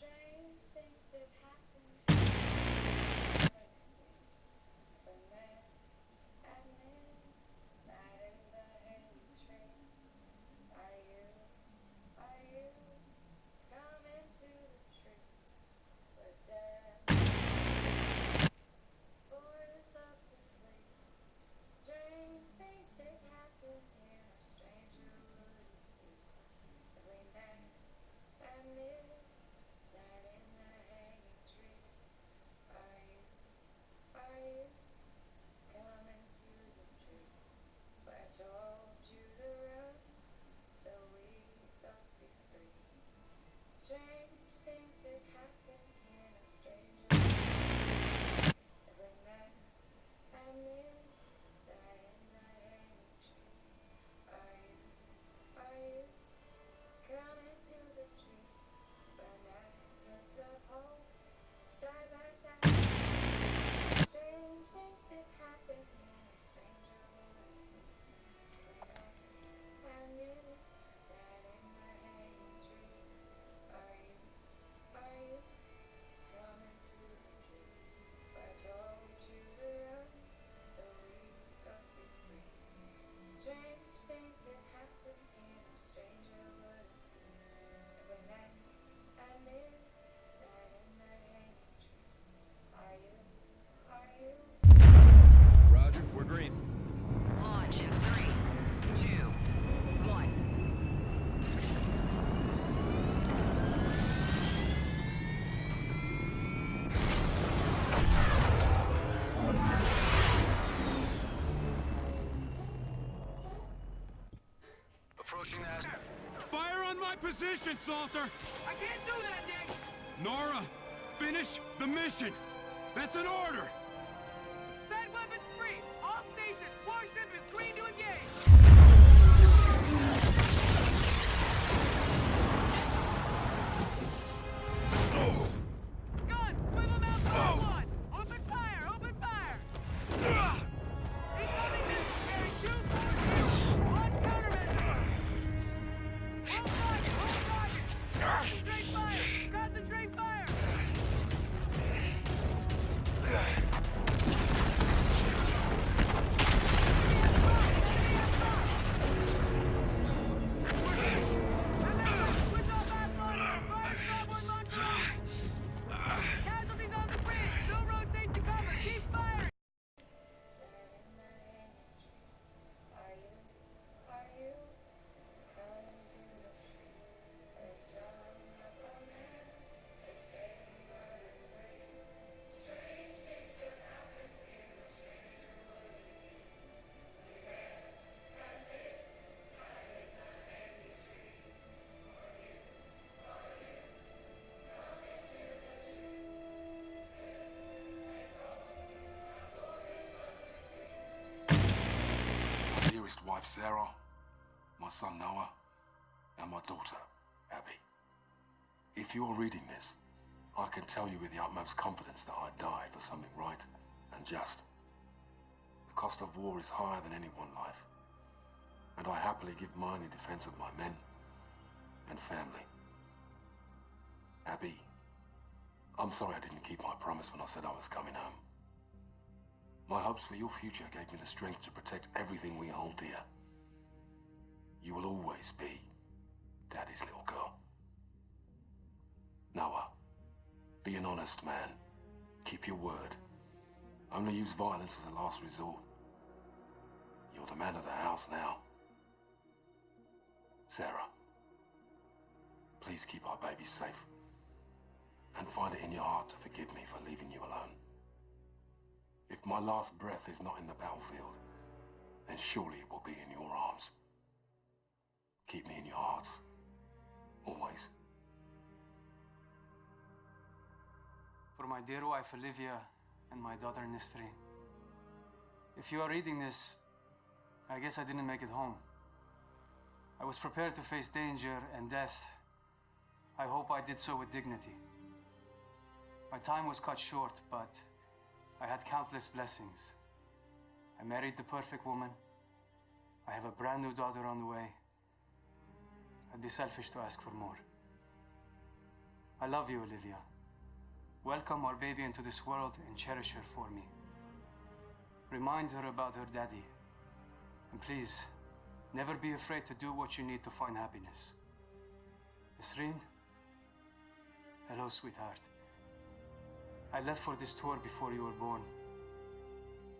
Strange things have happened. The man and night in the hanging tree. Are you coming to the tree? But for his love to sleep. Strange things have happened here. A stranger would it be if we met at midnight in the hanging tree? Are you coming to the tree? I told you to run, so we both be free. Strange things that happen here, no stranger. If we met at midnight in the hanging tree. Are you coming to the tree? But nights of home, side by side. Strange things that happen here, no stranger would it be. I knew that in the hanging tree. Are you coming to the tree? I told you to run, so we both be free. Strange things that happen here, no stranger would it be. If we met at midnight in the hanging tree. Are you? Roger, we're green. Launch in 3, 2, 1. Approaching the Fire on my position, Salter! I can't do that, Nick! Nora, finish the mission! That's an order! Set weapons free! All stations! Warship is green to engage! Guns! Swivel mount to 1! Open fire! Open fire! Incoming missile carrying 242! On countermeasure! Hold target! Hold target! Concentrate fire! Concentrate fire! Switch off asphalt! Fire starboard launch right! Casualties on the bridge! No rotate to cover! Keep firing! Are you coming to the tree? It's strong up on there. It's saying word and three. Strange things that happen here, no stranger would it be. We met at midnight in the hanging tree. Are you coming to the tree? My dearest wife, Sarah, my son, Noah, and my daughter, Abby. If you're reading this, I can tell you with the utmost confidence that I died for something right and just. The cost of war is higher than any one life, and I happily give mine in defense of my men and family. Abby, I'm sorry I didn't keep my promise when I said I was coming home. My hopes for your future gave me the strength to protect everything we hold dear. You will always be Daddy's little girl. Noah, be an honest man. Keep your word. Only use violence as a last resort. You're the man of the house now. Sarah, please keep our baby safe. And find it in your heart to forgive me for leaving you alone. If my last breath is not in the battlefield, then surely it will be in your arms. Keep me in your hearts. Always. For my dear wife Olivia and my daughter Nisreen. If you are reading this, I guess I didn't make it home. I was prepared to face danger and death. I hope I did so with dignity. My time was cut short, but I had countless blessings. I married the perfect woman. I have a brand new daughter on the way. I'd be selfish to ask for more. I love you, Olivia. Welcome our baby into this world and cherish her for me. Remind her about her daddy. And please, never be afraid to do what you need to find happiness. Nisreen? Hello, sweetheart. I left for this tour before you were born.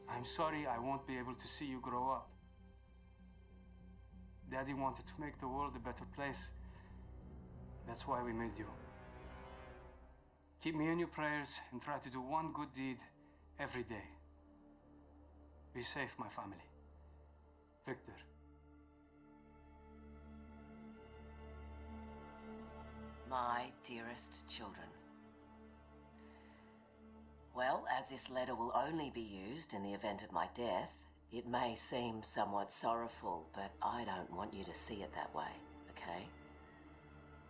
I'm sorry I won't be able to see you grow up. Daddy wanted to make the world a better place. That's why we made you. Keep me in your prayers and try to do one good deed every day. Be safe, my family. Victor. My dearest children. Well, as this letter will only be used in the event of my death, it may seem somewhat sorrowful, but I don't want you to see it that way, okay?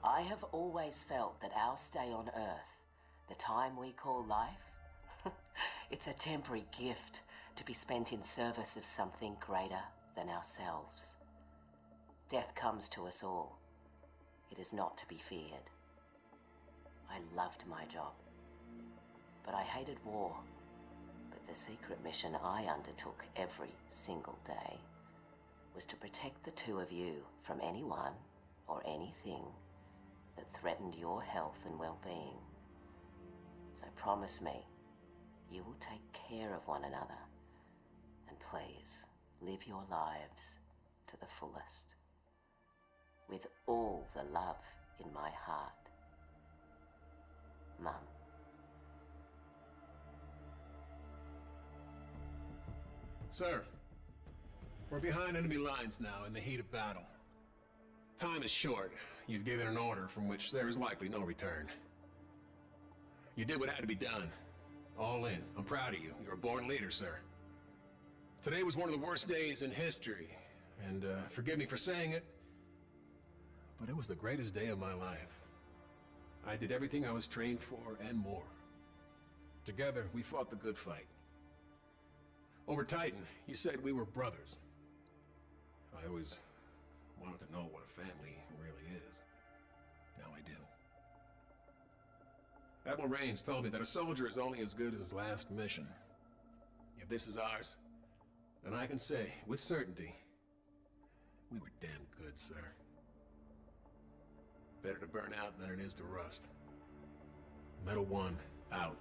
I have always felt that our stay on Earth, the time we call life, it's a temporary gift to be spent in service of something greater than ourselves. Death comes to us all. It is not to be feared. I loved my job, but I hated war. But the secret mission I undertook every single day was to protect the two of you from anyone or anything that threatened your health and well-being. So promise me, you will take care of one another, and please live your lives to the fullest, with all the love in my heart. Mum. Sir, we're behind enemy lines now in the heat of battle. Time is short. You've given an order from which there is likely no return. You did what had to be done. All in. I'm proud of you. You're a born leader, sir. Today was one of the worst days in history, and forgive me for saying it, but it was the greatest day of my life. I did everything I was trained for and more. Together, we fought the good fight. Over Titan, you said we were brothers. I always wanted to know what a family really is. Now I do. Admiral Raines told me that a soldier is only as good as his last mission. If this is ours, then I can say, with certainty, we were damn good, sir. Better to burn out than it is to rust. Metal 1, out.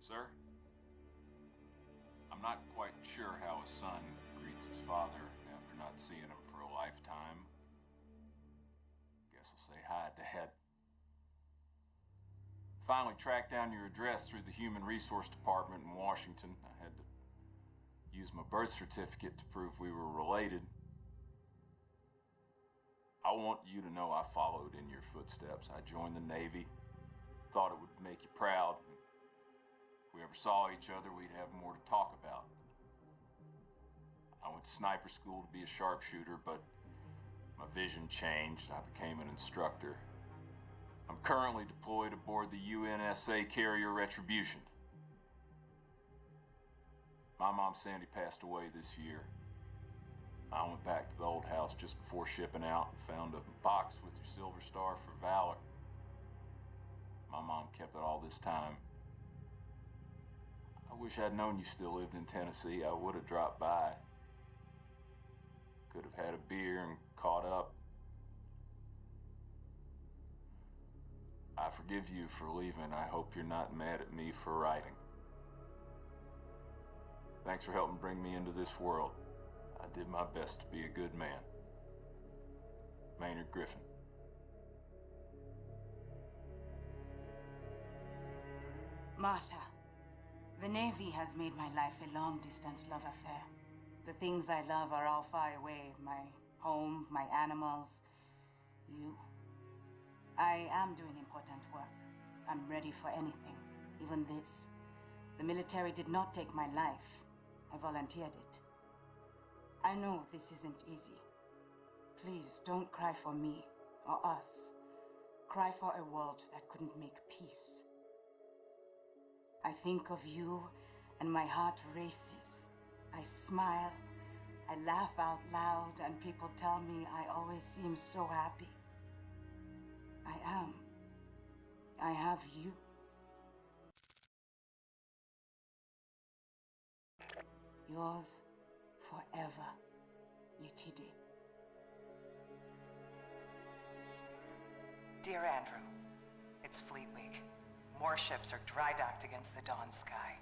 Sir? I'm not quite sure how a son greets his father after not seeing him for a lifetime. Guess I'll say hi, Dad. Finally tracked down your address through the Human Resource Department in Washington. I had to use my birth certificate to prove we were related. I want you to know I followed in your footsteps. I joined the Navy. Thought it would make you proud. If we ever saw each other, we'd have more to talk about. I went to sniper school to be a sharpshooter, but my vision changed. I became an instructor. I'm currently deployed aboard the UNSA carrier Retribution. My mom Sandy passed away this year. I went back to the old house just before shipping out and found a box with your Silver Star for Valor. My mom kept it all this time. I wish I'd known you still lived in Tennessee. I would have dropped by. Could have had a beer and caught up. I forgive you for leaving. I hope you're not mad at me for writing. Thanks for helping bring me into this world. I did my best to be a good man. Maynard Griffin. Marta, the Navy has made my life a long-distance love affair. The things I love are all far away. My home, my animals, you. I am doing important work. I'm ready for anything, even this. The military did not take my life. I volunteered it. I know this isn't easy. Please don't cry for me or us. Cry for a world that couldn't make peace. I think of you and my heart races. I smile, I laugh out loud, and people tell me I always seem so happy. I am. I have you. Yours forever, UTD. Dear Andrew, it's Fleet Week. More ships are dry docked against the dawn sky.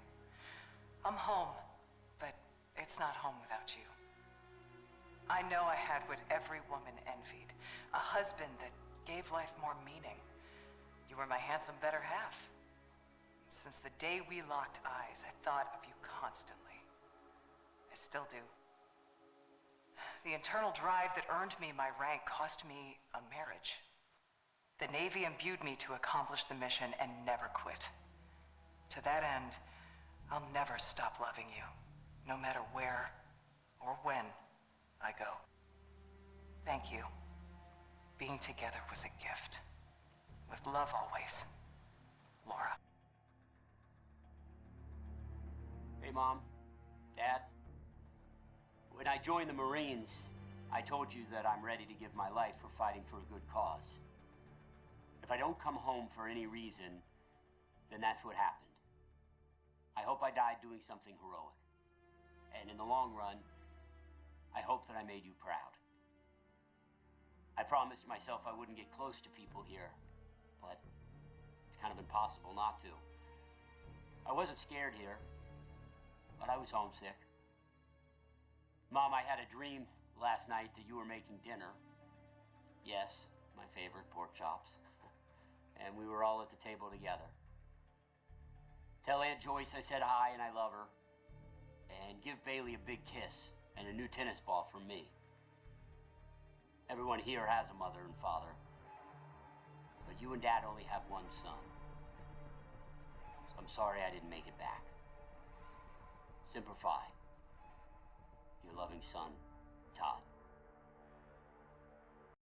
I'm home, but it's not home without you. I know I had what every woman envied, a husband that gave life more meaning. You were my handsome better half. Since the day we locked eyes, I thought of you constantly. I still do. The internal drive that earned me my rank cost me a marriage. The Navy imbued me to accomplish the mission and never quit. To that end, I'll never stop loving you, no matter where or when I go. Thank you. Being together was a gift. With love always, Laura. Hey, Mom, Dad. When I joined the Marines, I told you that I'm ready to give my life for fighting for a good cause. If I don't come home for any reason, then that's what happened. I hope I died doing something heroic. And in the long run, I hope that I made you proud. I promised myself I wouldn't get close to people here, but it's kind of impossible not to. I wasn't scared here, but I was homesick. Mom, I had a dream last night that you were making dinner. Yes, my favorite pork chops. And we were all at the table together. Tell Aunt Joyce I said hi and I love her. And give Bailey a big kiss and a new tennis ball from me. Everyone here has a mother and father, but you and Dad only have one son. So I'm sorry I didn't make it back. Semper Fi. Your loving son, Todd.